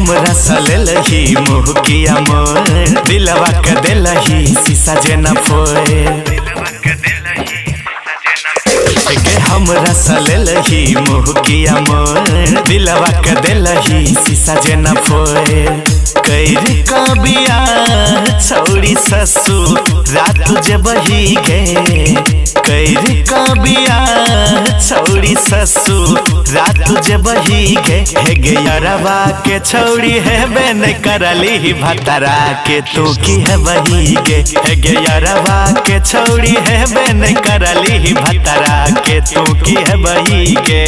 हमरा सललही मुहकिया मोर दिलवा के देलही शीशा जेना फोए के हमरा सललही मुहकिया मोर दिलवा के देलही शीशा जेना फोए कैर का बियाह छौड़ी ससुर रात जे बही गे कैर का बियाह छौड़ी ससुर रात जे बही गे हे गे यारवा के छौड़ी है बेन करली भतरा के तू की है बही गे हे गे यारवा के छौड़ी है बेन करली भतरा के तू की है बही गे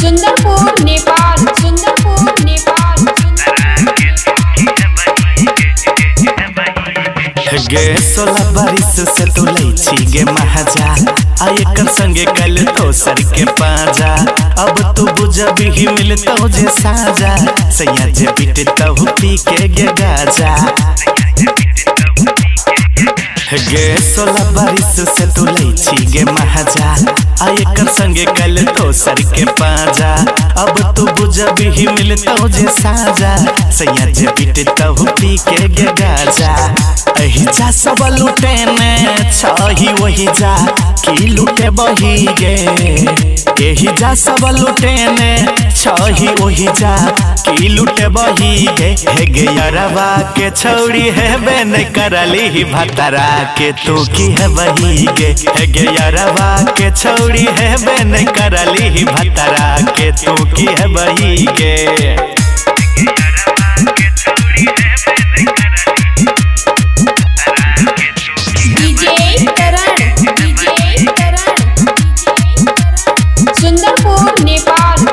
सुंदरपुर नेपाल गे 16 बारिश से तो लैछी गे महाजा आयकर संगे कल तो सर के पाजा अब तू बुझबी ही मिलतो जे साजा सैया जे पीट तो पी के गे गाजा गे 16 बारिश से तो लैछी गे महाजा आयकर संगे कल तो सर के पाजा अब तू बुझबी ही मिलतो जे साजा सैया जे पीट तो पी के गे गाजा एही जा सब लुटे ने छही वही जा की लुटे बही गे एही जा सब लुटे ने छही वही जा की लुटे बही गे हे गे यारवा के छौड़ी है बेन करली भतरा के तू की है बही गे हे गे यारवा के छौड़ी है बेन करली भतरा के तू की है बही गे सुंदरपुर नेपाल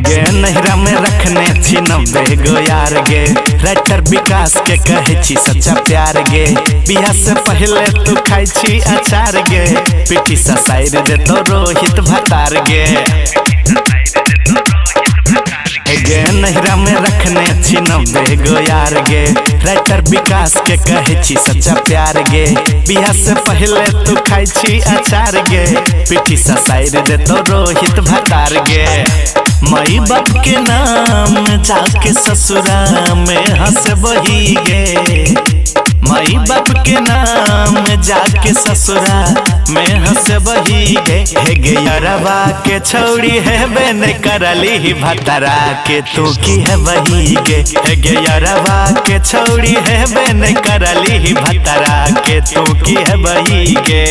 गे नहरा में रखने छी 90 गो यार गे राइटर विकास के कहे छी सच्चा प्यार गे बियाह से पहले तू खाई छी अचार गे पिठी सा साइड दे तो रोहित भतार गे गे नहरा में रखने छी 90 गो यार गे राइटर विकास के कहे छी सच्चा प्यार गे बियाह से पहले तू खाई छी अचार गे पिठी सा साइड दे तो रोहित भतार गे माई बाप के नाम जाके ससुरा में हंस बही गे माई बाप के नाम जाके ससुरा में हंस बही गे हे गे यारवा के छौड़ी है बेन करली भतरा के तू की है बही गे हे गे यारवा के छौड़ी है बेन करली भतरा के तू की है बही गे।